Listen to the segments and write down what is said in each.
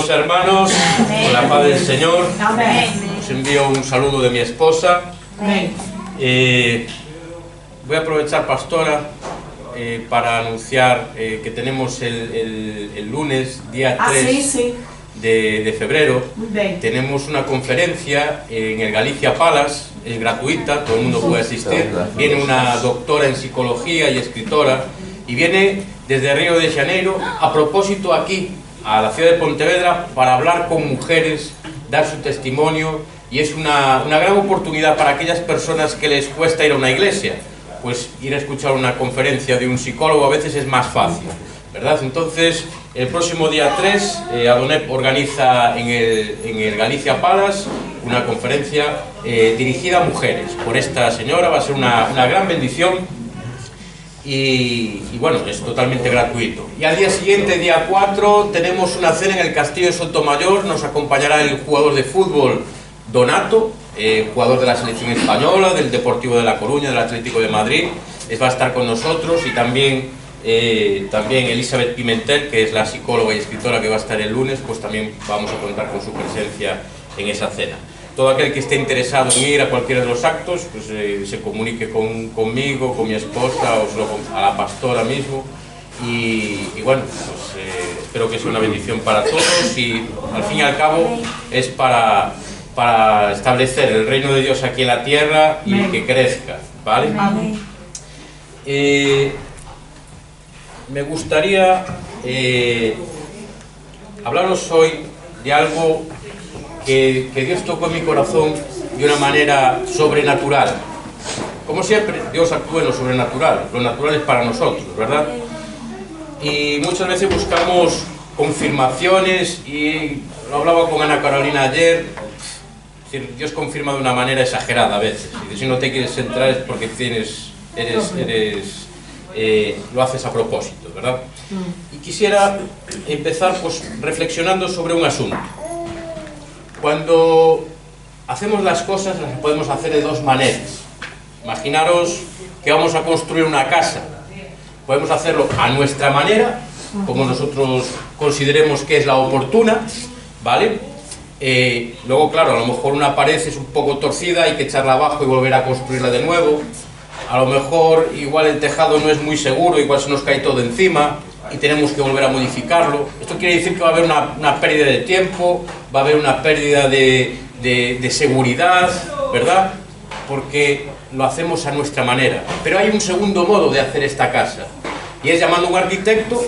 Saludos hermanos, con la paz del Señor. Os envío un saludo de mi esposa. Voy a aprovechar, pastora, para anunciar que tenemos el lunes, día 3 de febrero, tenemos una conferencia en el Galicia Palace, es gratuita, todo el mundo puede asistir. Viene una doctora en psicología y escritora, y viene desde Río de Janeiro, a propósito aquí, a la ciudad de Pontevedra, para hablar con mujeres, dar su testimonio, y es una gran oportunidad para aquellas personas que les cuesta ir a una iglesia, pues ir a escuchar una conferencia de un psicólogo a veces es más fácil, ¿verdad? Entonces, el próximo día 3, Adonep organiza en el Galicia Palace una conferencia dirigida a mujeres por esta señora. Va a ser una gran bendición. Y bueno, es totalmente gratuito. Y al día siguiente, día 4, tenemos una cena en el Castillo de Sotomayor. Nos acompañará el jugador de fútbol Donato, jugador de la selección española, del Deportivo de La Coruña, del Atlético de Madrid. Va a estar con nosotros, y también Elizabeth Pimentel, que es la psicóloga y escritora que va a estar el lunes, pues también vamos a contar con su presencia en esa cena. Todo aquel que esté interesado en ir a cualquiera de los actos, pues se comunique conmigo, con mi esposa, o a la pastora mismo. Y bueno, pues espero que sea una bendición para todos, y al fin y al cabo es para establecer el reino de Dios aquí en la tierra y que crezca, ¿vale? Me gustaría hablaros hoy de algo que Dios tocó en mi corazón de una manera sobrenatural. Como siempre, Dios actúa en lo sobrenatural. Lo natural es para nosotros, ¿verdad? Y muchas veces buscamos confirmaciones, y lo hablaba con Ana Carolina ayer. Dios confirma de una manera exagerada a veces. Y si no te quieres centrar es porque lo haces a propósito, ¿verdad? Y quisiera empezar pues reflexionando sobre un asunto. Cuando hacemos las cosas, las podemos hacer de dos maneras. Imaginaros que vamos a construir una casa. Podemos hacerlo a nuestra manera, como nosotros consideremos que es la oportuna, ¿vale? Luego, claro, a lo mejor una pared es un poco torcida, hay que echarla abajo y volver a construirla de nuevo. A lo mejor igual el tejado no es muy seguro, igual se nos cae todo encima y tenemos que volver a modificarlo. Esto quiere decir que va a haber una pérdida de tiempo, va a haber una pérdida de seguridad, ¿verdad? Porque lo hacemos a nuestra manera. Pero hay un segundo modo de hacer esta casa, y es llamando a un arquitecto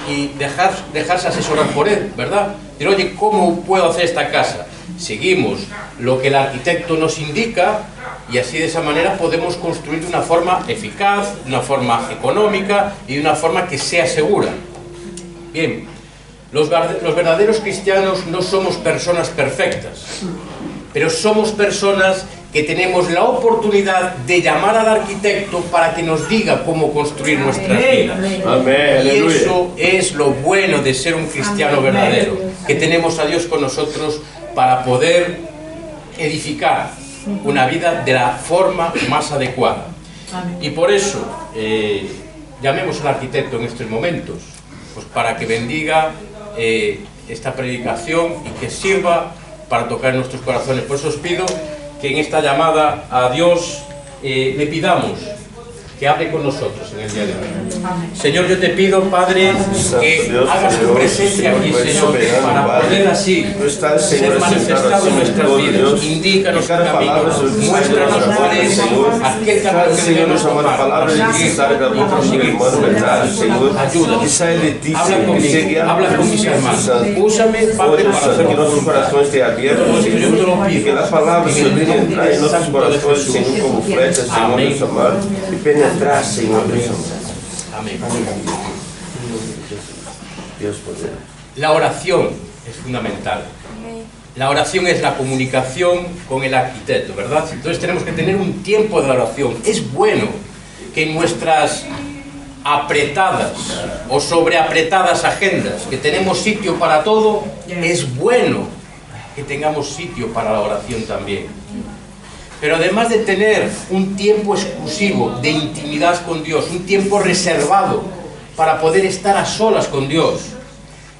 y dejarse asesorar por él, ¿verdad? Decir, oye, ¿cómo puedo hacer esta casa? Seguimos lo que el arquitecto nos indica, y así de esa manera podemos construir de una forma eficaz, de una forma económica y de una forma que sea segura. Bien, los verdaderos cristianos no somos personas perfectas, pero somos personas que tenemos la oportunidad de llamar al arquitecto para que nos diga cómo construir nuestras vidas. Amén. Y eso es lo bueno de ser un cristiano verdadero, que tenemos a Dios con nosotros para poder edificar una vida de la forma más adecuada. Y por eso llamemos al arquitecto en estos momentos, pues para que bendiga esta predicación y que sirva para tocar nuestros corazones. Por eso os pido que en esta llamada a Dios le pidamos que hable con nosotros en el día de hoy. Señor, yo te pido, Padre, que hagas tu presencia aquí, Señor, para poder así ser manifestado en nuestras vidas. Indícanos el camino, muéstranos cuál es aquel camino que debemos tomar, y proseguir. Ayúdanos, habla con mis hermanos. Úsame, Padre, para hacer que nuestros corazones estén abiertos, yo te lo pido. que las palabras se olviden entrar en nuestros corazones, Señor, como flechas, Señor, Dios amado, y penetrar, Señor, Dios amado. Amén. Dios poder. La oración es fundamental. La oración es la comunicación con el arquitecto, ¿verdad? Entonces tenemos que tener un tiempo de oración. Es bueno que en nuestras apretadas o sobreapretadas agendas, que tenemos sitio para todo, es bueno que tengamos sitio para la oración también. Pero además de tener un tiempo exclusivo de intimidad con Dios, un tiempo reservado para poder estar a solas con Dios,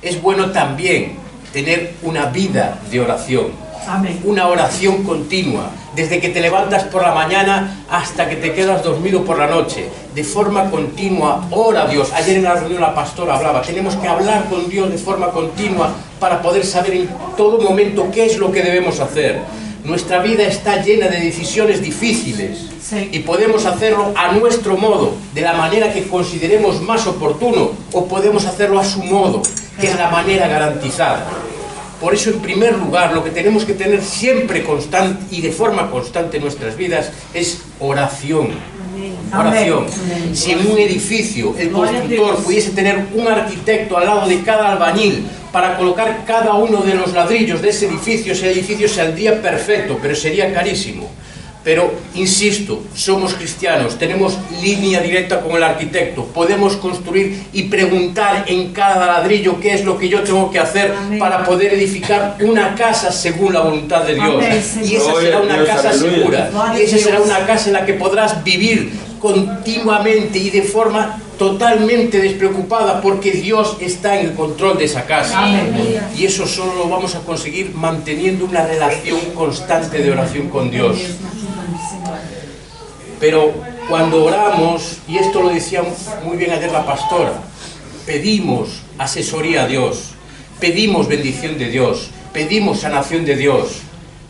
es bueno también tener una vida de oración. Amén. Una oración continua, desde que te levantas por la mañana hasta que te quedas dormido por la noche, de forma continua, ora a Dios. Ayer en la reunión la pastora hablaba, tenemos que hablar con Dios de forma continua para poder saber en todo momento qué es lo que debemos hacer. Nuestra vida está llena de decisiones difíciles y podemos hacerlo a nuestro modo, de la manera que consideremos más oportuno, o podemos hacerlo a su modo, que es la manera garantizada. Por eso, en primer lugar, lo que tenemos que tener siempre constante y de forma constante en nuestras vidas es oración. Oración. Si en un edificio el constructor pudiese tener un arquitecto al lado de cada albañil para colocar cada uno de los ladrillos de ese edificio saldría perfecto, pero sería carísimo. Pero, insisto, somos cristianos, tenemos línea directa con el arquitecto, podemos construir y preguntar en cada ladrillo qué es lo que yo tengo que hacer para poder edificar una casa según la voluntad de Dios. Y esa será una casa segura, y esa será una casa en la que podrás vivir continuamente y de forma totalmente despreocupada, porque Dios está en el control de esa casa. Y eso solo lo vamos a conseguir manteniendo una relación constante de oración con Dios. Pero cuando oramos, y esto lo decía muy bien ayer la pastora, pedimos asesoría a Dios, pedimos bendición de Dios, pedimos sanación de Dios,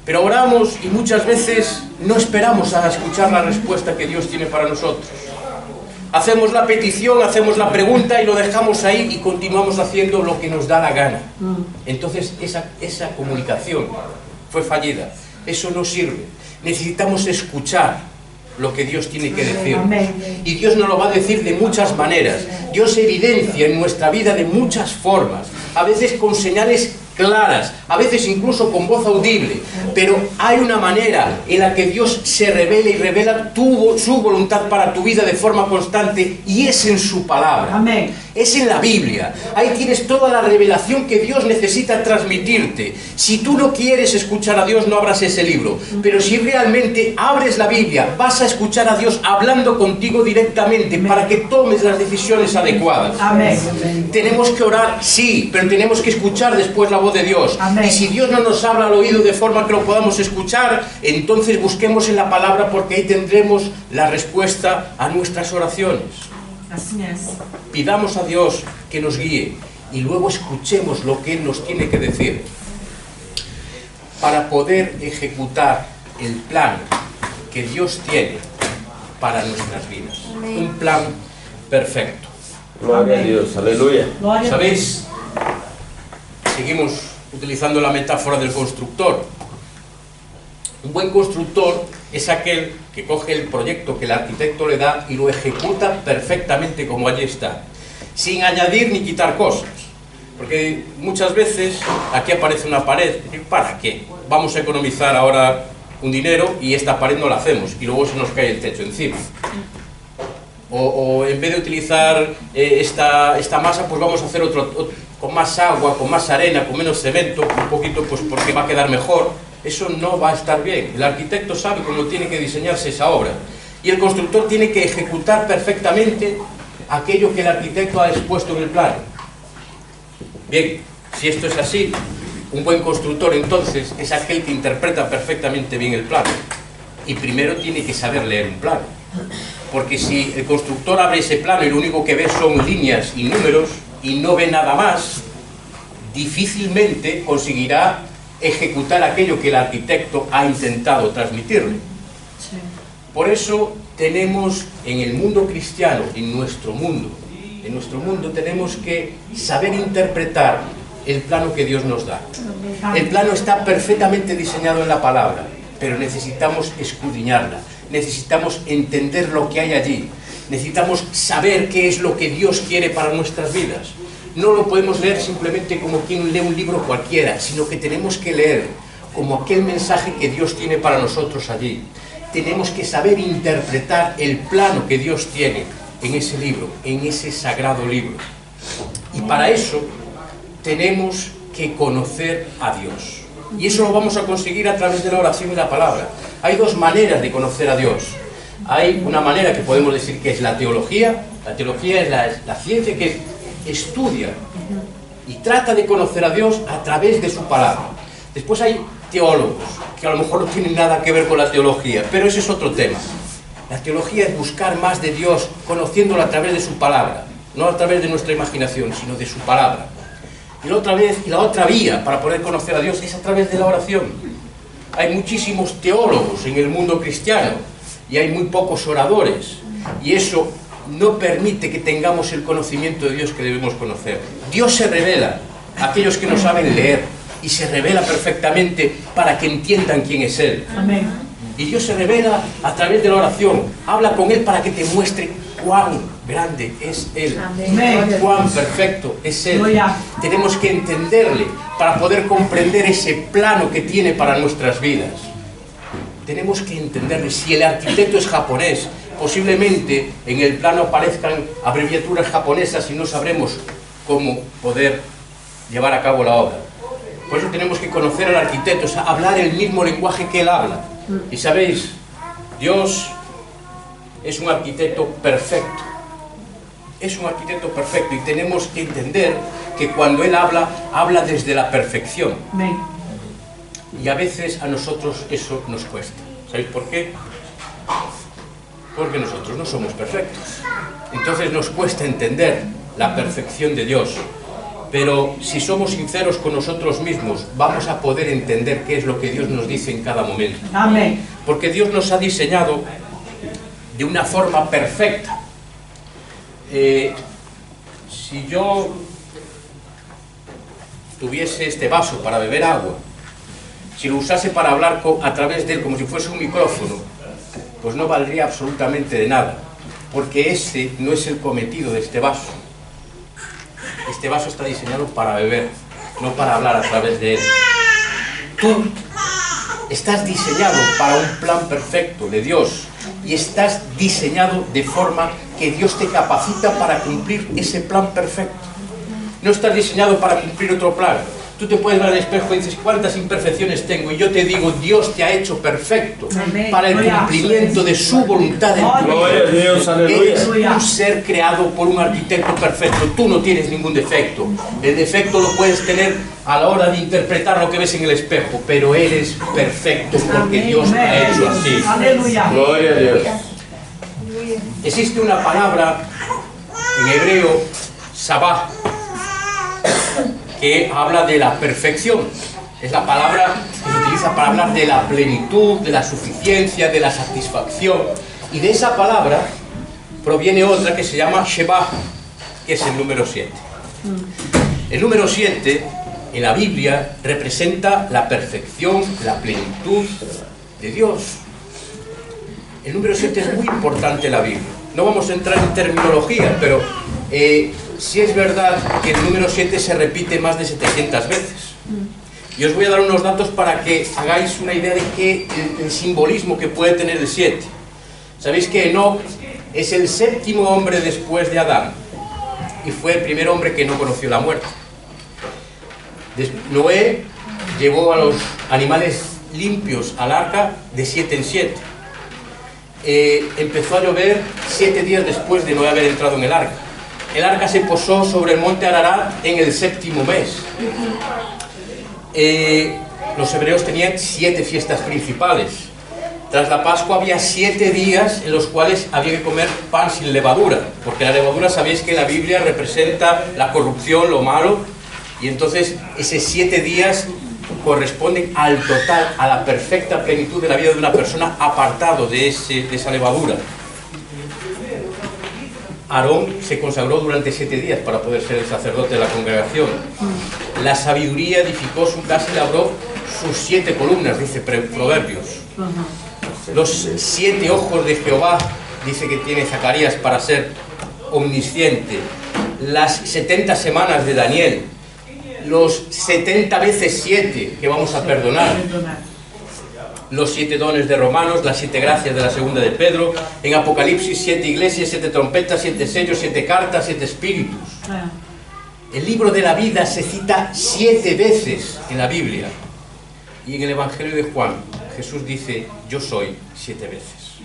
pero oramos y muchas veces no esperamos a escuchar la respuesta que Dios tiene para nosotros. Hacemos la petición, hacemos la pregunta y lo dejamos ahí y continuamos haciendo lo que nos da la gana. Entonces esa comunicación fue fallida. Eso no sirve. Necesitamos escuchar lo que Dios tiene que decir. Y Dios nos lo va a decir de muchas maneras. Dios evidencia en nuestra vida de muchas formas, a veces con señales claras, a veces incluso con voz audible, pero hay una manera en la que Dios se revela y revela su voluntad para tu vida de forma constante, y es en su palabra. Amén. Es en la Biblia. Ahí tienes toda la revelación que Dios necesita transmitirte. Si tú no quieres escuchar a Dios, no abras ese libro, pero si realmente abres la Biblia, vas a escuchar a Dios hablando contigo directamente para que tomes las decisiones adecuadas. Amén. Tenemos que orar, sí, pero tenemos que escuchar después la voz de Dios. Amén. Y si Dios no nos habla al oído de forma que lo podamos escuchar, entonces busquemos en la palabra, porque ahí tendremos la respuesta a nuestras oraciones. Así es. Pidamos a Dios que nos guíe y luego escuchemos lo que Él nos tiene que decir para poder ejecutar el plan que Dios tiene para nuestras vidas. Un plan perfecto. Gloria a Dios, aleluya. ¿Sabéis? Seguimos utilizando la metáfora del constructor. Un buen constructor es aquel que coge el proyecto que el arquitecto le da y lo ejecuta perfectamente como allí está, sin añadir ni quitar cosas. Porque muchas veces aquí aparece una pared, ¿para qué? Vamos a economizar ahora un dinero y esta pared no la hacemos y luego se nos cae el techo encima. O en vez de utilizar esta masa, pues vamos a hacer otro con más agua, con más arena, con menos cemento, un poquito, pues porque va a quedar mejor. Eso no va a estar bien. El arquitecto sabe cómo tiene que diseñarse esa obra, y el constructor tiene que ejecutar perfectamente aquello que el arquitecto ha expuesto en el plano. Bien, si esto es así, un buen constructor entonces es aquel que interpreta perfectamente bien el plano, y primero tiene que saber leer un plano, porque si el constructor abre ese plano y lo único que ve son líneas y números y no ve nada más, difícilmente conseguirá ejecutar aquello que el arquitecto ha intentado transmitirle. Por eso tenemos en el mundo cristiano, en nuestro mundo tenemos que saber interpretar el plano que Dios nos da. El plano está perfectamente diseñado en la palabra, pero necesitamos escudriñarla, necesitamos entender lo que hay allí, necesitamos saber qué es lo que Dios quiere para nuestras vidas. No lo podemos leer simplemente como quien lee un libro cualquiera, sino que tenemos que leer como aquel mensaje que Dios tiene para nosotros allí. Tenemos que saber interpretar el plano que Dios tiene en ese libro, en ese sagrado libro. Y para eso tenemos que conocer a Dios. Y eso lo vamos a conseguir a través de la oración y la palabra. Hay dos maneras de conocer a Dios. Hay una manera que podemos decir que es la teología. La teología es la ciencia que estudia y trata de conocer a Dios a través de su palabra. Después hay teólogos que a lo mejor no tienen nada que ver con la teología, pero ese es otro tema. La teología es buscar más de Dios conociéndolo a través de su palabra, no a través de nuestra imaginación, sino de su palabra. Y la otra vía para poder conocer a Dios es a través de la oración. Hay muchísimos teólogos en el mundo cristiano y hay muy pocos oradores, y eso no permite que tengamos el conocimiento de Dios que debemos conocer. Dios se revela a aquellos que no saben leer, y se revela perfectamente para que entiendan quién es Él. Amén. Y Dios se revela a través de la oración. Habla con Él para que te muestre cuán grande es Él. Amén. Cuán perfecto es Él. Gloria. Tenemos que entenderle para poder comprender ese plano que tiene para nuestras vidas. Tenemos que entenderle. Si el arquitecto es japonés, posiblemente en el plano aparezcan abreviaturas japonesas y no sabremos cómo poder llevar a cabo la obra. Por eso tenemos que conocer al arquitecto, o sea, hablar el mismo lenguaje que él habla. Y sabéis, Dios es un arquitecto perfecto. Es un arquitecto perfecto y tenemos que entender que cuando Él habla, habla desde la perfección. Amén. Y a veces a nosotros eso nos cuesta. ¿Sabéis por qué? Porque nosotros no somos perfectos. Entonces nos cuesta entender la perfección de Dios. Pero si somos sinceros con nosotros mismos, vamos a poder entender qué es lo que Dios nos dice en cada momento. Amén. Porque Dios nos ha diseñado de una forma perfecta. Si yo tuviese este vaso para beber agua, si lo usase para hablar a través de él como si fuese un micrófono, pues no valdría absolutamente de nada, porque ese no es el cometido de este vaso. Este vaso está diseñado para beber, no para hablar a través de él. Tú estás diseñado para un plan perfecto de Dios y estás diseñado de forma que Dios te capacita para cumplir ese plan perfecto. No estás diseñado para cumplir otro plan. Tú te puedes ver al espejo y dices, ¿cuántas imperfecciones tengo? Y yo te digo, Dios te ha hecho perfecto para el cumplimiento de su voluntad en tu vida. Eres un ser creado por un arquitecto perfecto. Tú no tienes ningún defecto. El defecto lo puedes tener a la hora de interpretar lo que ves en el espejo, pero eres perfecto porque Dios te ha hecho así. Aleluya. Gloria a Dios. Existe una palabra en hebreo, sabah, que habla de la perfección. Es la palabra que se utiliza para hablar de la plenitud, de la suficiencia, de la satisfacción. Y de esa palabra proviene otra que se llama Sheba, que es el número 7. El número 7 en la Biblia representa la perfección, la plenitud de Dios. El número 7 es muy importante en la Biblia. No vamos a entrar en terminología, pero sí es verdad que el número 7 se repite más de 700 veces. Y os voy a dar unos datos para que hagáis una idea de qué el simbolismo que puede tener el 7. Sabéis que Enoc es el 7º hombre después de Adán y fue el primer hombre que no conoció la muerte. Noé llevó a los animales limpios al arca de 7 en 7. Empezó a llover 7 días después de Noé haber entrado en el arca. El arca se posó sobre el monte Ararat en el 7º mes. Los hebreos tenían 7 fiestas principales. Tras la Pascua había 7 días en los cuales había que comer pan sin levadura, porque la levadura, sabéis que en la Biblia representa la corrupción, lo malo, y entonces esos 7 días corresponden al total, a la perfecta plenitud de la vida de una persona apartado de esa levadura. Aarón se consagró durante 7 días para poder ser el sacerdote de la congregación. La sabiduría edificó su casa y labró sus 7 columnas, dice Proverbios. Los 7 ojos de Jehová, dice que tiene Zacarías para ser omnisciente. Las 70 semanas de Daniel. Los 70 veces 7 que vamos a perdonar. Los 7 dones de Romanos, las 7 gracias de la segunda de Pedro, en Apocalipsis 7 iglesias, 7 trompetas, 7 sellos, 7 cartas, 7 espíritus. El libro de la vida se cita 7 veces en la Biblia. Y en el Evangelio de Juan, Jesús dice, yo soy 7 veces.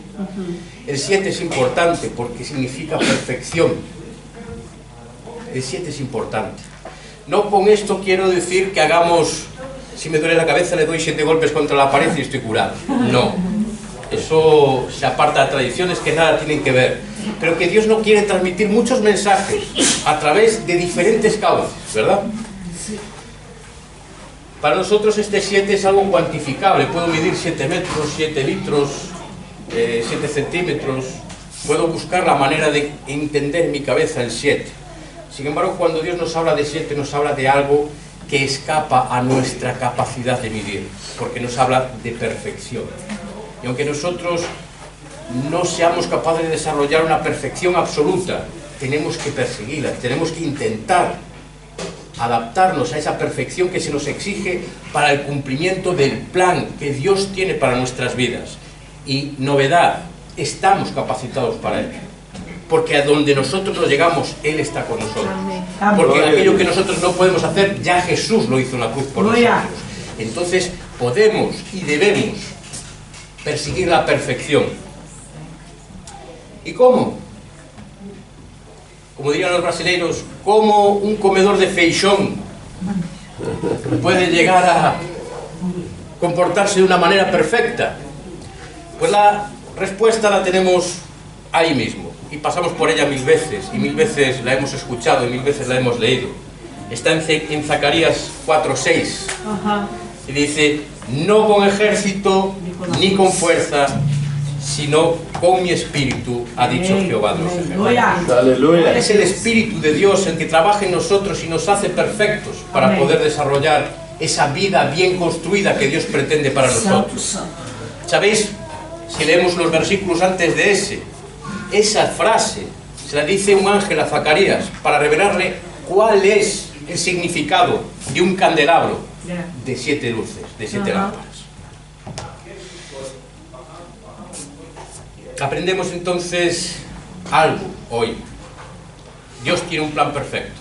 El 7 es importante porque significa perfección. El 7 es importante. No con esto quiero decir que hagamos, si me duele la cabeza le doy 7 golpes contra la pared y estoy curado. No, eso se aparta de tradiciones que nada tienen que ver. Pero que Dios no quiere transmitir muchos mensajes a través de diferentes cauces, ¿verdad? Para nosotros este 7 es algo cuantificable. Puedo medir 7 metros, 7 litros, 7 centímetros. Puedo buscar la manera de entender en mi cabeza el 7. Sin embargo, cuando Dios nos habla de 7, nos habla de algo que escapa a nuestra capacidad de medir, porque nos habla de perfección. Y aunque nosotros no seamos capaces de desarrollar una perfección absoluta, tenemos que perseguirla, tenemos que intentar adaptarnos a esa perfección que se nos exige para el cumplimiento del plan que Dios tiene para nuestras vidas. Y novedad, estamos capacitados para ello. Porque a donde nosotros no llegamos, Él está con nosotros. Porque aquello que nosotros no podemos hacer, ya Jesús lo hizo en la cruz por nosotros. Entonces, podemos y debemos perseguir la perfección. ¿Y cómo? Como dirían los brasileños, ¿cómo un comedor de feijón puede llegar a comportarse de una manera perfecta? Pues la respuesta la tenemos ahí mismo, y pasamos por ella 1000 veces, y 1000 veces la hemos escuchado, y 1000 veces la hemos leído. Está en Zacarías 4:6, y dice: no con ejército ni con fuerza, sino con mi espíritu, ha dicho Jehová de los ejércitos. Aleluya. Es el Espíritu de Dios el que trabaja en nosotros y nos hace perfectos para poder desarrollar esa vida bien construida que Dios pretende para nosotros. ¿Sabéis? Si leemos los versículos antes de esa frase se la dice un ángel a Zacarías para revelarle cuál es el significado de un candelabro de 7 luces, de 7 lámparas. Aprendemos entonces algo hoy. Dios tiene un plan perfecto.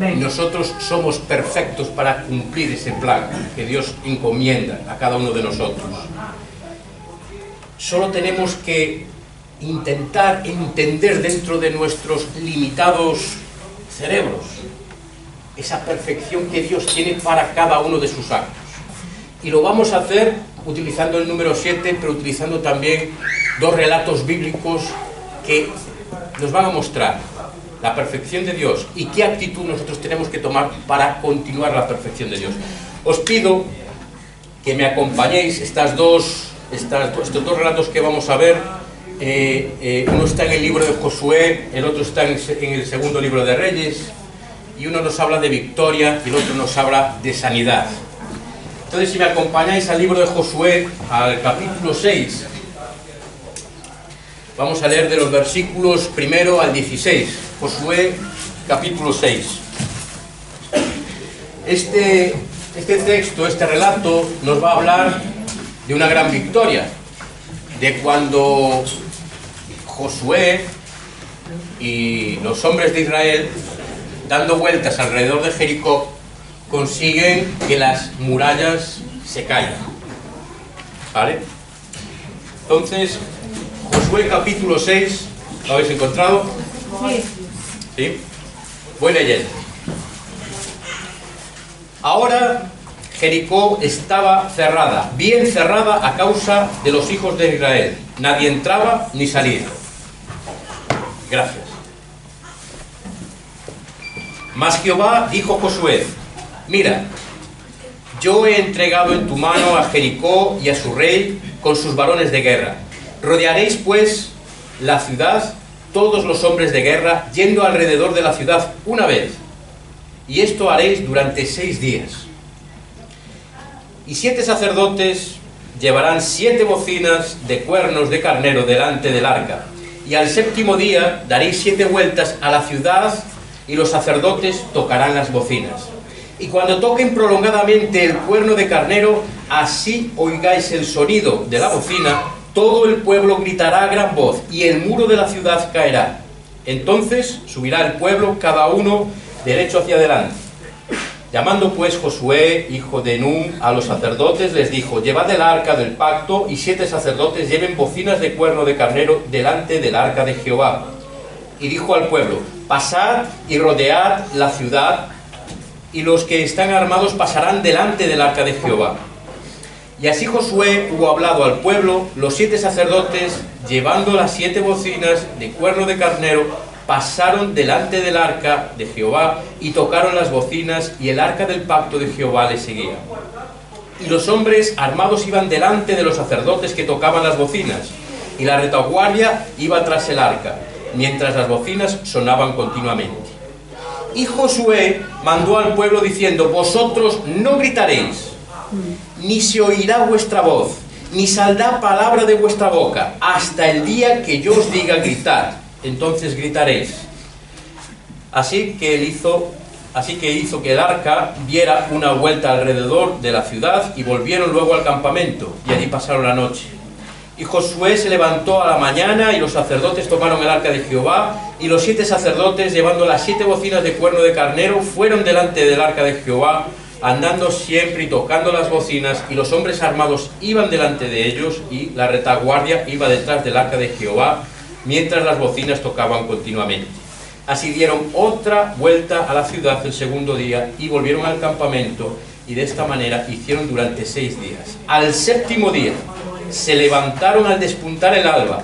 Y nosotros somos perfectos para cumplir ese plan que Dios encomienda a cada uno de nosotros. Solo tenemos que intentar entender dentro de nuestros limitados cerebros esa perfección que Dios tiene para cada uno de sus actos. Y lo vamos a hacer utilizando el número 7, pero utilizando también 2 relatos bíblicos que nos van a mostrar la perfección de Dios y qué actitud nosotros tenemos que tomar para continuar la perfección de Dios. Os pido que me acompañéis estos 2 relatos que vamos a ver. Uno está en el libro de Josué, el otro está en el segundo libro de Reyes, y uno nos habla de victoria y el otro nos habla de sanidad. Entonces, si me acompañáis al libro de Josué, al capítulo 6, vamos a leer de los versículos 1 al 16. Josué, capítulo 6. Este texto, este relato, nos va a hablar de una gran victoria, de cuando Josué y los hombres de Israel, dando vueltas alrededor de Jericó, consiguen que las murallas se caigan. ¿Vale? Entonces, Josué capítulo 6, ¿lo habéis encontrado? ¿Sí? Voy leyendo. Ahora Jericó estaba cerrada, bien cerrada a causa de los hijos de Israel. Nadie entraba ni salía. Gracias. Mas Jehová dijo a Josué: mira, yo he entregado en tu mano a Jericó y a su rey con sus varones de guerra. Rodearéis pues la ciudad, todos los hombres de guerra, yendo alrededor de la ciudad una vez. Y esto haréis durante 6 días. Y 7 sacerdotes llevarán 7 bocinas de cuernos de carnero delante del arca. Y al 7º día daréis 7 vueltas a la ciudad, y los sacerdotes tocarán las bocinas. Y cuando toquen prolongadamente el cuerno de carnero, así oigáis el sonido de la bocina, todo el pueblo gritará a gran voz, y el muro de la ciudad caerá. Entonces subirá el pueblo, cada uno derecho hacia adelante. Llamando pues Josué, hijo de Nun, a los sacerdotes, les dijo: llevad el arca del pacto, y 7 sacerdotes lleven bocinas de cuerno de carnero delante del arca de Jehová. Y dijo al pueblo: pasad y rodead la ciudad y los que están armados pasarán delante del arca de Jehová. Y así Josué hubo hablado al pueblo, los 7 sacerdotes, llevando las 7 bocinas de cuerno de carnero, pasaron delante del arca de Jehová y tocaron las bocinas, y el arca del pacto de Jehová les seguía. Y los hombres armados iban delante de los sacerdotes que tocaban las bocinas, y la retaguardia iba tras el arca, mientras las bocinas sonaban continuamente. Y Josué mandó al pueblo diciendo: vosotros no gritaréis, ni se oirá vuestra voz, ni saldrá palabra de vuestra boca, hasta el día que yo os diga gritad, entonces gritaréis. Así que hizo que el arca diera una vuelta alrededor de la ciudad, y volvieron luego al campamento, y allí pasaron la noche. Y Josué se levantó a la mañana, y los sacerdotes tomaron el arca de Jehová, y los 7 sacerdotes, llevando las 7 bocinas de cuerno de carnero, fueron delante del arca de Jehová, andando siempre y tocando las bocinas, y los hombres armados iban delante de ellos, y la retaguardia iba detrás del arca de Jehová, mientras las bocinas tocaban continuamente. Así dieron otra vuelta a la ciudad el segundo día, y volvieron al campamento, y de esta manera hicieron durante 6 días. Al 7º día se levantaron al despuntar el alba,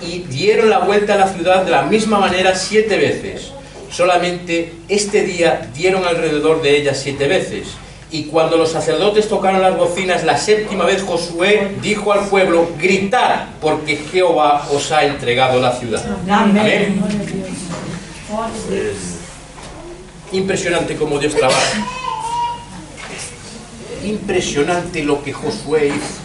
y dieron la vuelta a la ciudad de la misma manera 7 veces. Solamente este día dieron alrededor de ella 7 veces. Y cuando los sacerdotes tocaron las bocinas la 7ª vez, Josué dijo al pueblo: gritad, porque Jehová os ha entregado la ciudad. Amén. Impresionante cómo Dios trabaja. Impresionante lo que Josué hizo.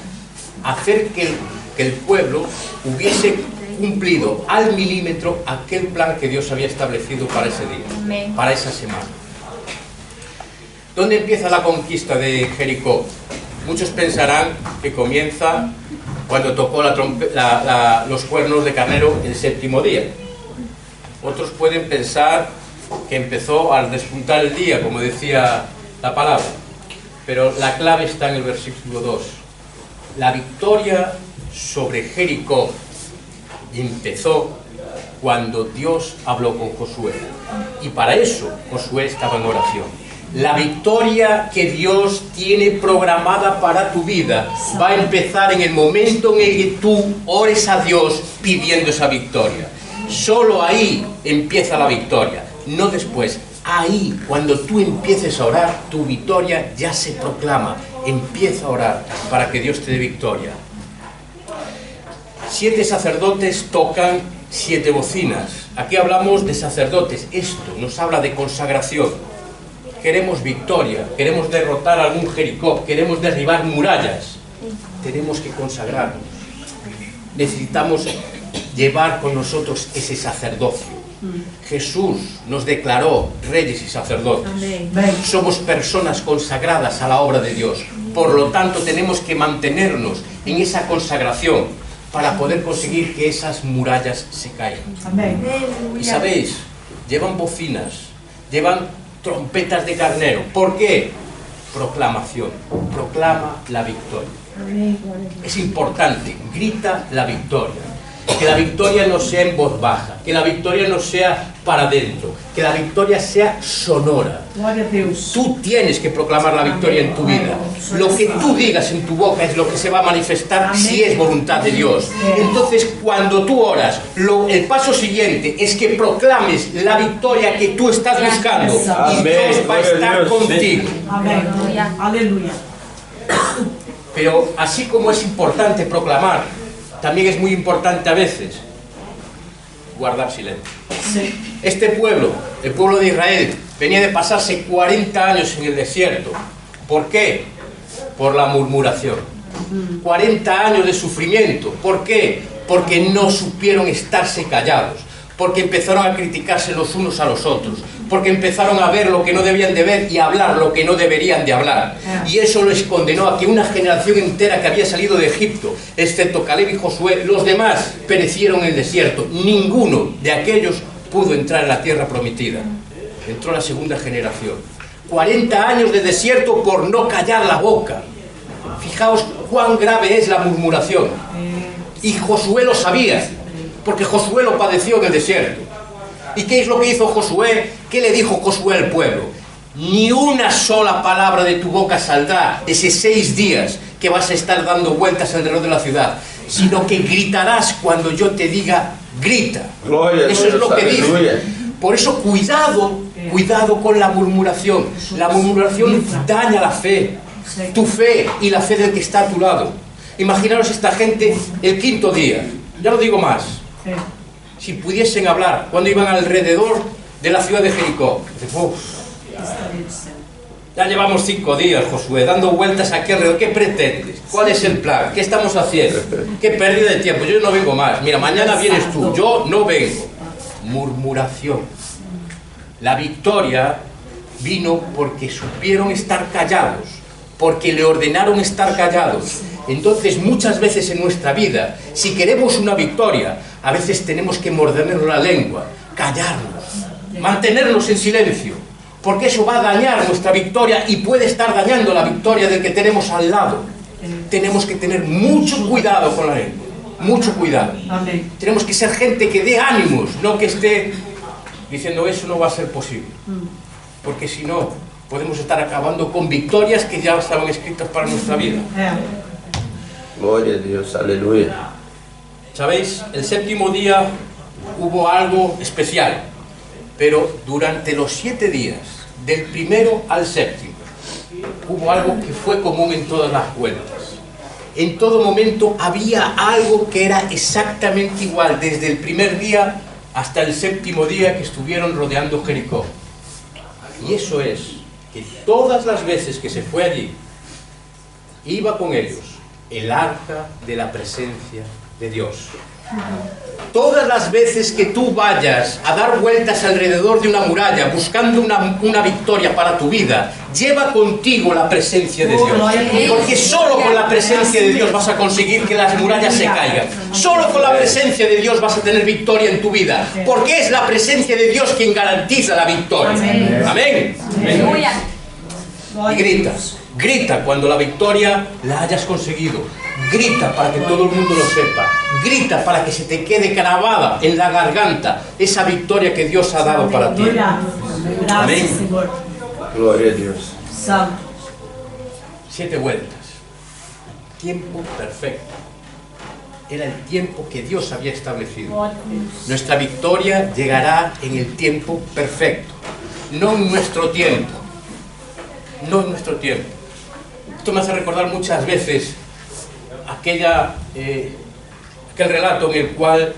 Hacer que el pueblo hubiese cumplido al milímetro aquel plan que Dios había establecido para ese día, para esa semana. ¿Dónde empieza la conquista de Jericó? Muchos pensarán que comienza cuando tocó los cuernos de carnero el 7º día. Otros pueden pensar que empezó al despuntar el día, como decía la palabra. Pero la clave está en el versículo 2. La victoria sobre Jericó empezó cuando Dios habló con Josué. Y para eso Josué estaba en oración. La victoria que Dios tiene programada para tu vida va a empezar en el momento en el que tú ores a Dios pidiendo esa victoria. Solo ahí empieza la victoria, no después. Ahí, cuando tú empieces a orar, tu victoria ya se proclama. Empieza a orar para que Dios te dé victoria. 7 sacerdotes tocan 7 bocinas. Aquí hablamos de sacerdotes. Esto nos habla de consagración. Queremos victoria, queremos derrotar a algún Jericó, queremos derribar murallas. Tenemos que consagrarnos. Necesitamos llevar con nosotros ese sacerdocio. Jesús nos declaró reyes y sacerdotes. Somos personas consagradas a la obra de Dios. Por lo tanto, tenemos que mantenernos en esa consagración para poder conseguir que esas murallas se caigan. Y sabéis, llevan bocinas, llevan trompetas de carnero. ¿Por qué? Proclamación. Proclama la victoria. Es importante, grita la victoria. Que la victoria no sea en voz baja, que la victoria no sea para adentro, que la victoria sea sonora. Tú tienes que proclamar la victoria en tu vida. Lo que tú digas en tu boca es lo que se va a manifestar si es voluntad de Dios. Entonces, cuando tú oras, el paso siguiente es que proclames la victoria que tú estás buscando, y Dios va a estar contigo. Aleluya. Pero así como es importante proclamar, también es muy importante a veces guardar silencio. Sí. Este pueblo, el pueblo de Israel, venía de pasarse 40 años en el desierto. ¿Por qué? Por la murmuración. 40 años de sufrimiento. ¿Por qué? Porque no supieron estarse callados. Porque empezaron a criticarse los unos a los otros. Porque empezaron a ver lo que no debían de ver y a hablar lo que no deberían de hablar. Y eso les condenó a que una generación entera que había salido de Egipto, excepto Caleb y Josué, los demás perecieron en el desierto. Ninguno de aquellos pudo entrar en la tierra prometida. Entró la segunda generación. 40 años de desierto por no callar la boca. Fijaos cuán grave es la murmuración. Y Josué lo sabía, porque Josué lo padeció en el desierto. ¿Y qué es lo que hizo Josué? ¿Qué le dijo Josué al pueblo? Ni una sola palabra de tu boca saldrá ese 6 días que vas a estar dando vueltas alrededor de la ciudad, sino que gritarás cuando yo te diga, grita. Eso es lo que dice. Por eso cuidado con la murmuración. La murmuración daña la fe, tu fe y la fe del que está a tu lado. Imaginaros esta gente el 5.º día, ya no digo más, si pudiesen hablar cuando iban alrededor de la ciudad de Jericó. Ya llevamos 5 días, Josué, dando vueltas aquí alrededor. ¿Qué pretendes? ¿Cuál es el plan? ¿Qué estamos haciendo? ¿Qué pérdida de tiempo? Yo no vengo más. Mira, mañana vienes tú, yo no vengo. Murmuración. La victoria vino porque supieron estar callados, porque le ordenaron estar callados. Entonces, muchas veces en nuestra vida, si queremos una victoria, a veces tenemos que mordernos la lengua, callarnos, mantenernos en silencio, porque eso va a dañar nuestra victoria y puede estar dañando la victoria del que tenemos al lado. Tenemos que tener mucho cuidado con la lengua, mucho cuidado. Amén. Tenemos que ser gente que dé ánimos, no que esté diciendo eso no va a ser posible, porque si no, podemos estar acabando con victorias que ya estaban escritas para nuestra vida. Gloria a Dios, aleluya. ¿Sabéis? El 7.º día hubo algo especial, pero durante los 7 días, del 1 al 7, hubo algo que fue común en todas las vueltas. En todo momento había algo que era exactamente igual, desde el primer día hasta el 7.º día que estuvieron rodeando Jericó. Y eso es que todas las veces que se fue allí, iba con ellos el arca de la presencia de Dios. Todas las veces que tú vayas a dar vueltas alrededor de una muralla buscando una victoria para tu vida, lleva contigo la presencia de Dios, porque solo con la presencia de Dios vas a conseguir que las murallas se caigan. Solo con la presencia de Dios vas a tener victoria en tu vida, porque es la presencia de Dios quien garantiza la victoria. Amén. Y grita cuando la victoria la hayas conseguido. Grita para que todo el mundo lo sepa. Grita para que se te quede grabada en la garganta esa victoria que Dios ha dado para ti. Amén. Gloria a Dios. 7 vueltas. Tiempo perfecto. Era el tiempo que Dios había establecido. Nuestra victoria llegará en el tiempo perfecto, no en nuestro tiempo. No en nuestro tiempo. Esto me hace recordar muchas veces aquel relato en el cual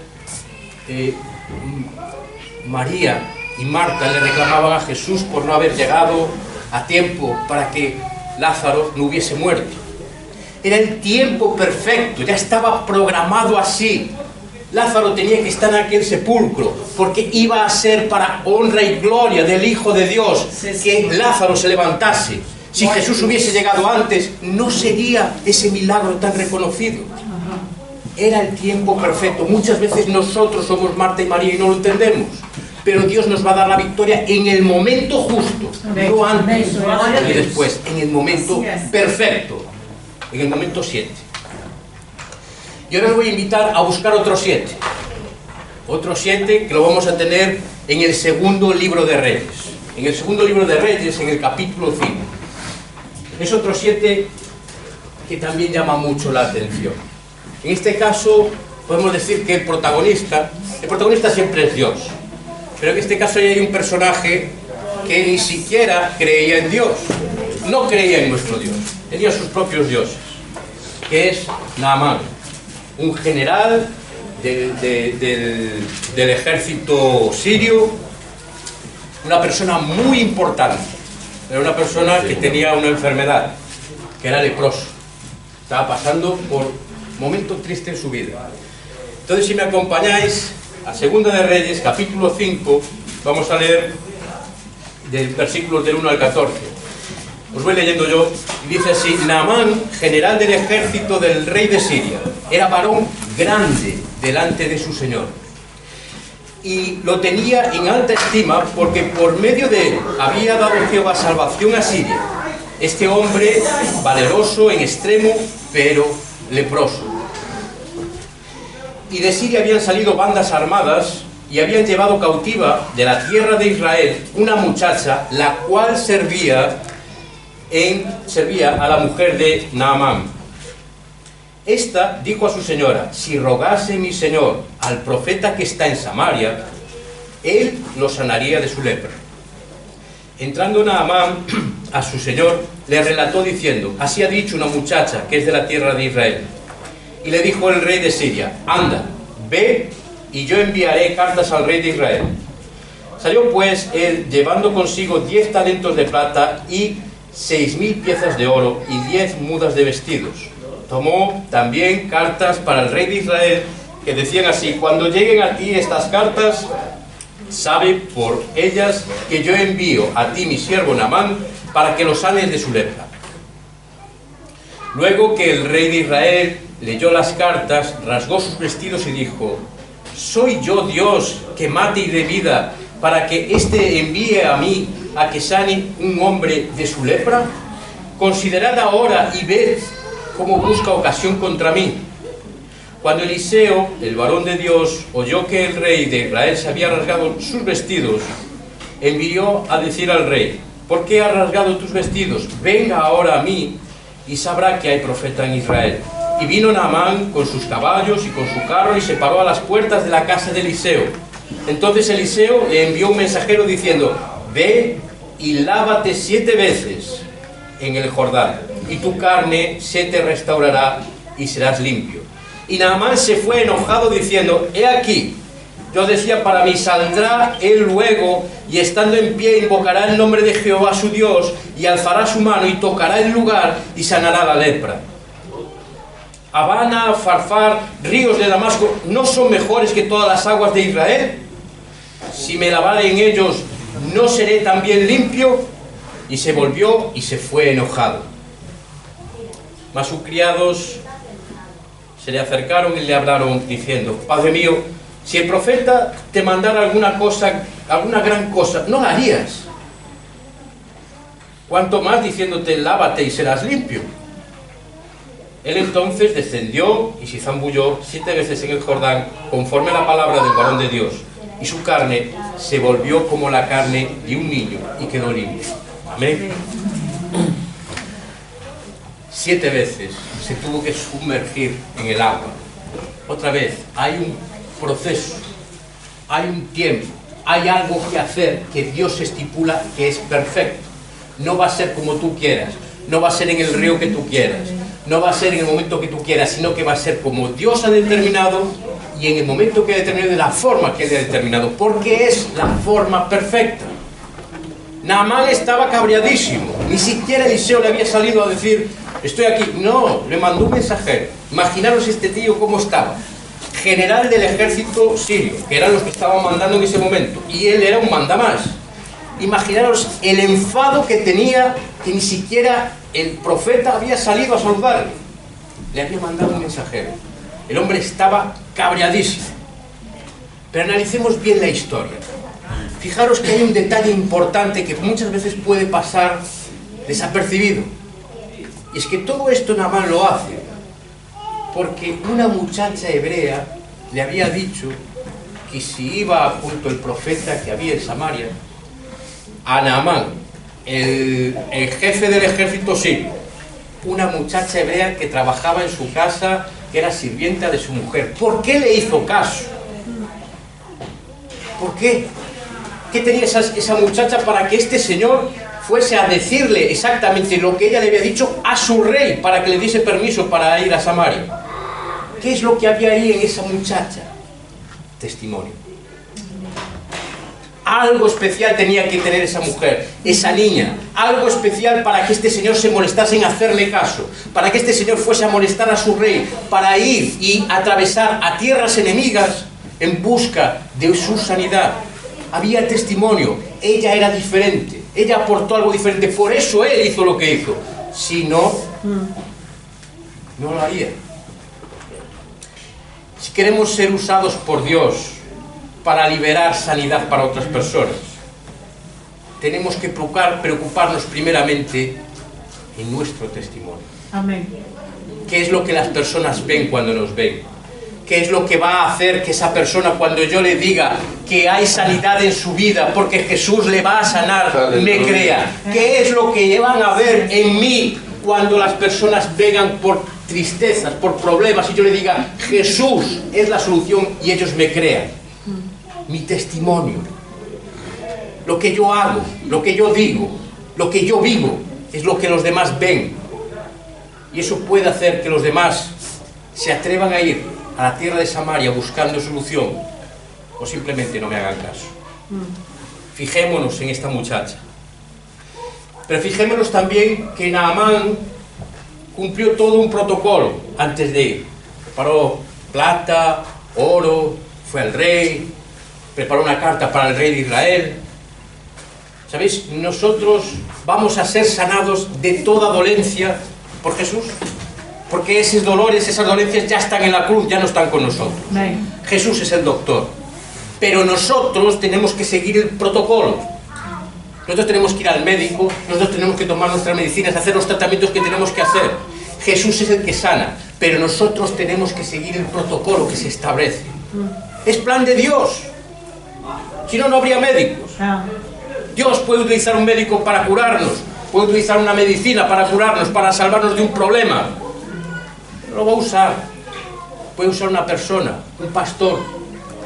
María y Marta le reclamaban a Jesús por no haber llegado a tiempo para que Lázaro no hubiese muerto. Era el tiempo perfecto, ya estaba programado así. Lázaro tenía que estar en aquel sepulcro porque iba a ser para honra y gloria del Hijo de Dios que Lázaro se levantase. Si Jesús hubiese llegado antes, no sería ese milagro tan reconocido. Era el tiempo perfecto. Muchas veces nosotros somos Marta y María y no lo entendemos, pero Dios nos va a dar la victoria en el momento justo, no antes ni después, en el momento perfecto, en el momento 7. Y ahora os voy a invitar a buscar otro 7. Otro 7 que lo vamos a tener en el 2.º libro de Reyes. En el 2.º libro de Reyes, en el capítulo 5. Es otro 7 que también llama mucho la atención. En este caso, podemos decir que el protagonista siempre es Dios. Pero en este caso hay un personaje que ni siquiera creía en Dios. No creía en nuestro Dios. Tenía sus propios dioses. Que es Naamán. Un general del ejército sirio, una persona muy importante, era una persona que tenía una enfermedad, que era leproso, estaba pasando por momentos tristes en su vida. Entonces, si me acompañáis a 2 de Reyes, capítulo 5, vamos a leer del versículos del 1 al 14. Os voy leyendo yo, y dice así: Naamán, general del ejército del rey de Siria, era varón grande delante de su señor, y lo tenía en alta estima porque por medio de él había dado Jehová salvación a Siria. Este hombre valeroso en extremo, pero leproso. Y de Siria habían salido bandas armadas y habían llevado cautiva de la tierra de Israel una muchacha, la cual servía a la mujer de Naamán. Esta dijo a su señora: si rogase mi señor al profeta que está en Samaria, él lo sanaría de su lepra. Entrando Naamán a su señor, le relató diciendo: así ha dicho una muchacha que es de la tierra de Israel. Y le dijo el rey de Siria: anda, ve, y yo enviaré cartas al rey de Israel. Salió pues él, llevando consigo 10 talentos de plata y 6.000 piezas de oro y 10 mudas de vestidos. Tomó también cartas para el rey de Israel, que decían así: cuando lleguen a ti estas cartas, sabe por ellas que yo envío a ti mi siervo Naamán para que lo sanes de su lepra. Luego que el rey de Israel leyó las cartas, rasgó sus vestidos y dijo: ¿soy yo Dios que mate y dé vida para que éste envíe a mí a que sane un hombre de su lepra? Considerad ahora y ved cómo busca ocasión contra mí. Cuando Eliseo, el varón de Dios, oyó que el rey de Israel se había rasgado sus vestidos, envió a decir al rey: ¿por qué has rasgado tus vestidos? Venga ahora a mí y sabrá que hay profeta en Israel. Y vino Naamán con sus caballos y con su carro y se paró a las puertas de la casa de Eliseo. Entonces Eliseo le envió un mensajero diciendo: ve y lávate 7 veces en el Jordán, y tu carne se te restaurará y serás limpio. Y Naamán se fue enojado diciendo: he aquí, yo decía para mí, saldrá él luego y estando en pie invocará el nombre de Jehová su Dios y alzará su mano y tocará el lugar y sanará la lepra. Abana, Farfar, ríos de Damasco, ¿no son mejores que todas las aguas de Israel? Si me lavare en ellos, ¿no seré también limpio? Y se volvió y se fue enojado. Mas sus criados se le acercaron y le hablaron diciendo: Padre mío, si el profeta te mandara alguna cosa, alguna gran cosa, ¿no la harías? Cuanto más diciéndote: lávate y serás limpio. Él entonces descendió y se zambulló 7 veces en el Jordán, conforme a la palabra del varón de Dios, y su carne se volvió como la carne de un niño y quedó limpio. Amén. 7 veces se tuvo que sumergir en el agua. Otra vez, hay un proceso, hay un tiempo, hay algo que hacer que Dios estipula que es perfecto. No va a ser como tú quieras, no va a ser en el río que tú quieras, no va a ser en el momento que tú quieras, sino que va a ser como Dios ha determinado y en el momento que ha determinado, de la forma que Él ha determinado, porque es la forma perfecta. Naamán estaba cabreadísimo, ni siquiera Eliseo le había salido a decir: estoy aquí. No, le mandó un mensajero. Imaginaros este tío cómo estaba: general del ejército sirio, que eran los que estaban mandando en ese momento, y él era un mandamás. Imaginaros el enfado que tenía, que ni siquiera el profeta había salido a saludarle. Le había mandado un mensajero. El hombre estaba cabreadísimo. Pero analicemos bien la historia. Fijaros que hay un detalle importante que muchas veces puede pasar desapercibido. Y es que todo esto Naamán lo hace porque una muchacha hebrea le había dicho que si iba junto el profeta que había en Samaria, a Naamán, el jefe del ejército sirio, una muchacha hebrea que trabajaba en su casa, que era sirvienta de su mujer. ¿Por qué le hizo caso? ¿Por qué? ¿Qué tenía esa muchacha para que este señor fuese a decirle exactamente lo que ella le había dicho a su rey, para que le diese permiso para ir a Samaria? ¿Qué es lo que había ahí en esa muchacha? Testimonio. Algo especial tenía que tener esa mujer, esa niña. Algo especial para que este señor se molestase en hacerle caso, para que este señor fuese a molestar a su rey, para ir y atravesar a tierras enemigas en busca de su sanidad. Había testimonio. Ella era diferente, ella aportó algo diferente, por eso él hizo lo que hizo. Si no, no lo haría. Si queremos ser usados por Dios para liberar sanidad para otras personas, tenemos que preocuparnos primeramente en nuestro testimonio. Amén. ¿Qué es lo que las personas ven cuando nos ven? ¿qué es lo que va a hacer que esa persona, cuando yo le diga que hay sanidad en su vida porque Jesús le va a sanar, me crea? ¿Qué es lo que van a ver en mí cuando las personas vengan por tristezas, por problemas, y yo le diga, Jesús es la solución, y ellos me crean? Mi testimonio, lo que yo hago, lo que yo digo, lo que yo vivo, es lo que los demás ven. Y eso puede hacer que los demás se atrevan a ir a la tierra de Samaria buscando solución, o simplemente no me hagan caso. Fijémonos en esta muchacha. Pero fijémonos también que Naamán cumplió todo un protocolo antes de ir. Preparó plata, oro, fue al rey, preparó una carta para el rey de Israel. ¿Sabéis? Nosotros vamos a ser sanados de toda dolencia por Jesús, porque esos dolores, esas dolencias ya están en la cruz, ya no están con nosotros. Jesús es el doctor, pero nosotros tenemos que seguir el protocolo. Nosotros tenemos que ir al médico, nosotros tenemos que tomar nuestras medicinas, hacer los tratamientos que tenemos que hacer. Jesús es el que sana, pero nosotros tenemos que seguir el protocolo que se establece. Es plan de Dios, si no, no habría médicos. Dios puede utilizar un médico para curarnos, puede utilizar una medicina para curarnos, para salvarnos de un problema. No lo va a usar. Puede usar una persona, un pastor,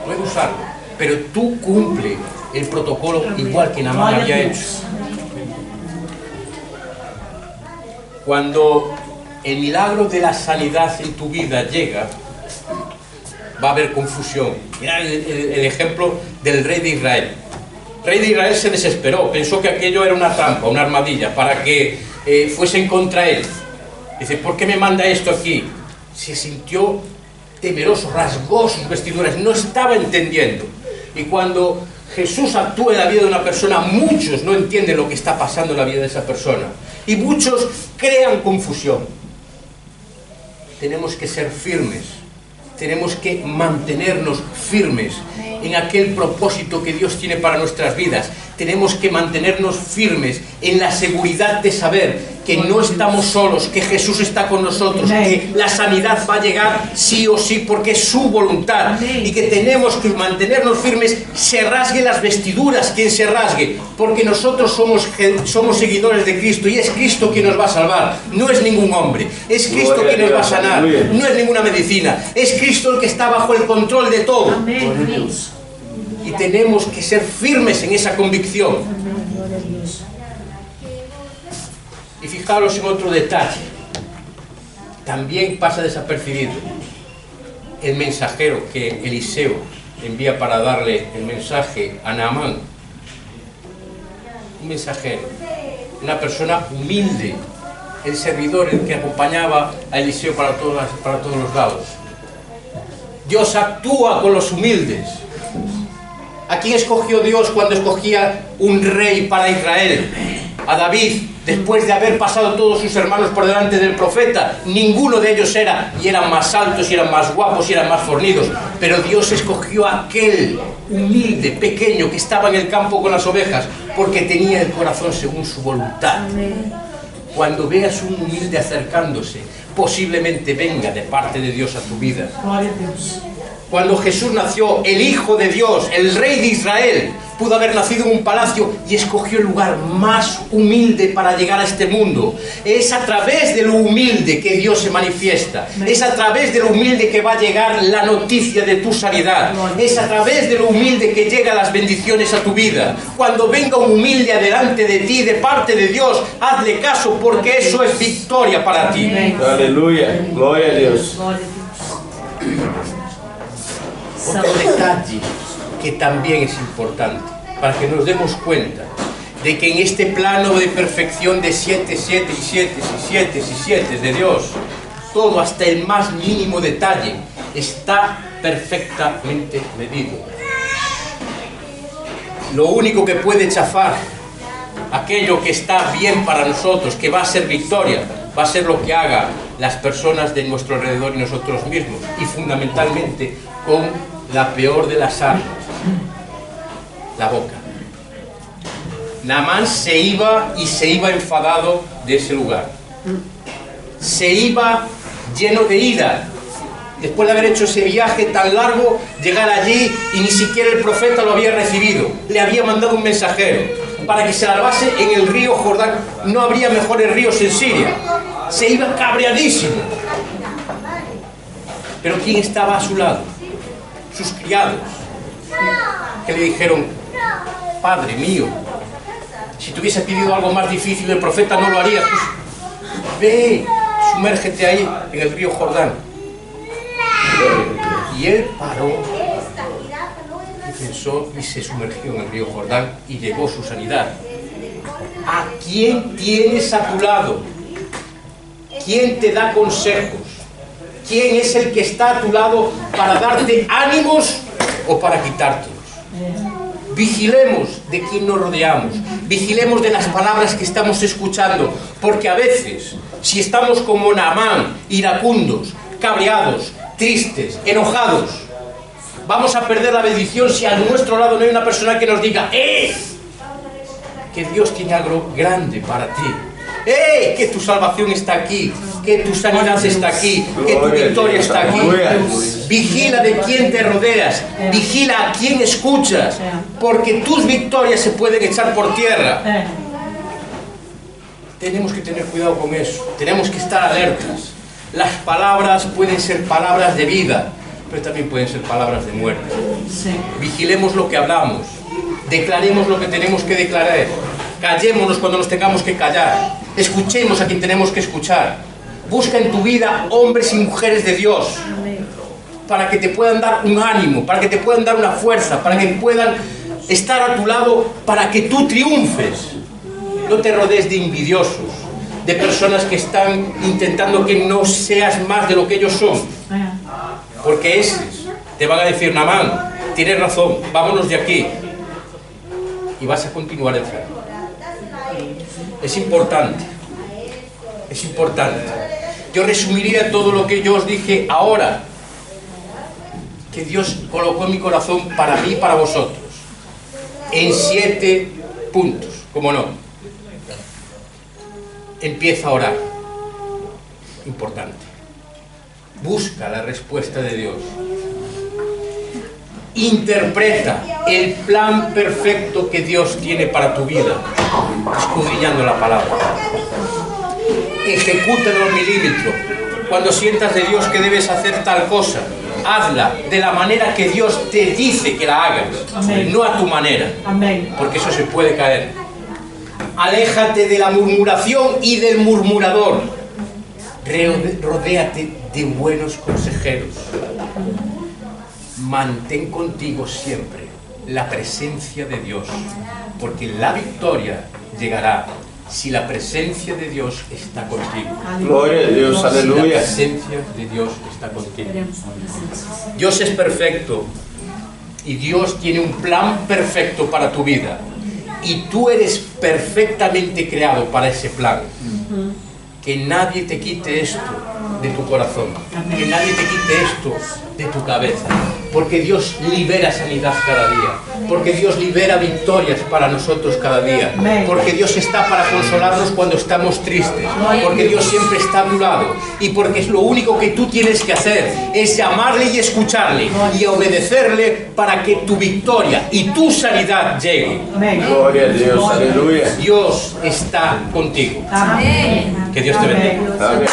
puede usarlo. Pero tú cumple el protocolo igual que Naamán había hecho. Cuando el milagro de la sanidad en tu vida llega, va a haber confusión. Mirad el ejemplo del rey de Israel. El rey de Israel se desesperó, pensó que aquello era una trampa, una armadilla, para que fuesen contra él. Dice, ¿por qué me manda esto aquí? Se sintió temeroso, rasgó sus vestiduras, no estaba entendiendo. Y cuando Jesús actúa en la vida de una persona, muchos no entienden lo que está pasando en la vida de esa persona. Y muchos crean confusión. Tenemos que ser firmes. Tenemos que mantenernos firmes en aquel propósito que Dios tiene para nuestras vidas. Tenemos que mantenernos firmes en la seguridad de saber que no estamos solos, que Jesús está con nosotros, que la sanidad va a llegar sí o sí porque es su voluntad, y que tenemos que mantenernos firmes, se rasgue las vestiduras quien se rasgue, porque nosotros somos seguidores de Cristo, y es Cristo quien nos va a salvar, no es ningún hombre, es Cristo quien nos va a sanar, no es ninguna medicina, es Cristo el que está bajo el control de todo. Y tenemos que ser firmes en esa convicción. Y fijaros en otro detalle, también pasa desapercibido. El mensajero que Eliseo envía para darle el mensaje a Naamán, un mensajero, una persona humilde, el servidor, el que acompañaba a Eliseo para todos los lados. Dios actúa con los humildes. ¿A quién escogió Dios cuando escogía un rey para Israel? A David, después de haber pasado todos sus hermanos por delante del profeta. Ninguno de ellos era, y eran más altos, y eran más guapos, y eran más fornidos. Pero Dios escogió a aquel humilde, pequeño, que estaba en el campo con las ovejas, porque tenía el corazón según su voluntad. Cuando veas un humilde acercándose, posiblemente venga de parte de Dios a tu vida. Cuando Jesús nació, el Hijo de Dios, el Rey de Israel, pudo haber nacido en un palacio y escogió el lugar más humilde para llegar a este mundo. Es a través de lo humilde que Dios se manifiesta. Es a través de lo humilde que va a llegar la noticia de tu sanidad. Es a través de lo humilde que llegan las bendiciones a tu vida. Cuando venga un humilde adelante de ti, de parte de Dios, hazle caso, porque eso es victoria para ti. Aleluya, gloria a Dios. Otro detalle que también es importante, para que nos demos cuenta de que en este plano de perfección de 7, 7 y 7 y 7 y 7 de Dios, todo hasta el más mínimo detalle está perfectamente medido. Lo único que puede chafar aquello que está bien para nosotros, que va a ser victoria, va a ser lo que haga las personas de nuestro alrededor y nosotros mismos, y fundamentalmente con la peor de las armas, la boca. Naamán se iba enfadado de ese lugar. Se iba lleno de ira. después de haber hecho ese viaje tan largo, llegar allí y ni siquiera el profeta lo había recibido. Le había mandado un mensajero para que se lavase en el río Jordán. No habría mejores ríos en Siria. Se iba cabreadísimo. Pero ¿quién estaba a su lado? Sus criados, que le dijeron: Padre mío, si te hubiese pedido algo más difícil, el profeta no lo haría. Pues ve, sumérgete ahí en el río Jordán. Y él paró y pensó y se sumergió en el río Jordán y llegó su sanidad. ¿A quién tienes a tu lado? ¿Quién te da consejos? ¿Quién es el que está a tu lado para darte ánimos o para quitártelos? Vigilemos de quién nos rodeamos, vigilemos de las palabras que estamos escuchando, porque a veces, si estamos como Naamán, iracundos, cabreados, tristes, enojados, vamos a perder la bendición si a nuestro lado no hay una persona que nos diga: que Dios tiene algo grande para ti. Que tu salvación está aquí, que tu sanidad está aquí, que tu victoria está aquí. Vigila de quién te rodeas, vigila a quién escuchas, porque tus victorias se pueden echar por tierra. Tenemos que tener cuidado con eso, tenemos que estar alertas. Las palabras pueden ser palabras de vida, pero también pueden ser palabras de muerte. Vigilemos lo que hablamos, declaremos lo que tenemos que declarar, callémonos cuando nos tengamos que callar, escuchemos a quien tenemos que escuchar. Busca en tu vida hombres y mujeres de Dios, para que te puedan dar un ánimo, para que te puedan dar una fuerza, para que puedan estar a tu lado, para que tú triunfes. No te rodees de envidiosos, de personas que están intentando que no seas más de lo que ellos son, porque esos te van a decir: Naamán, tienes razón, vámonos de aquí, y vas a continuar enfermo. Es importante, es importante. Yo resumiría todo lo que yo os dije ahora, que Dios colocó en mi corazón para mí y para vosotros, en 7 puntos, ¿cómo no? Empieza a orar. Importante. Busca la respuesta de Dios. Interpreta el plan perfecto que Dios tiene para tu vida, escudriñando la palabra. Ejecútalo al milímetro. Cuando sientas de Dios que debes hacer tal cosa, hazla de la manera que Dios te dice que la hagas. Amén. No a tu manera. Amén. Porque eso se puede caer. Aléjate de la murmuración y del murmurador. Rodéate de buenos consejeros. Mantén contigo siempre la presencia de Dios, porque la victoria llegará si la presencia de Dios está contigo. Gloria a Dios, aleluya. Si la presencia de Dios está contigo. Dios es perfecto y Dios tiene un plan perfecto para tu vida, y tú eres perfectamente creado para ese plan. Que nadie te quite esto de tu corazón, que nadie te quite esto de tu cabeza, porque Dios libera sanidad cada día, porque Dios libera victorias para nosotros cada día, porque Dios está para consolarnos cuando estamos tristes, porque Dios siempre está a tu lado, y porque es lo único que tú tienes que hacer es llamarle y escucharle y obedecerle para que tu victoria y tu sanidad llegue. Gloria a Dios, aleluya. Dios está contigo. Amén. Que Dios te bendiga. Amén.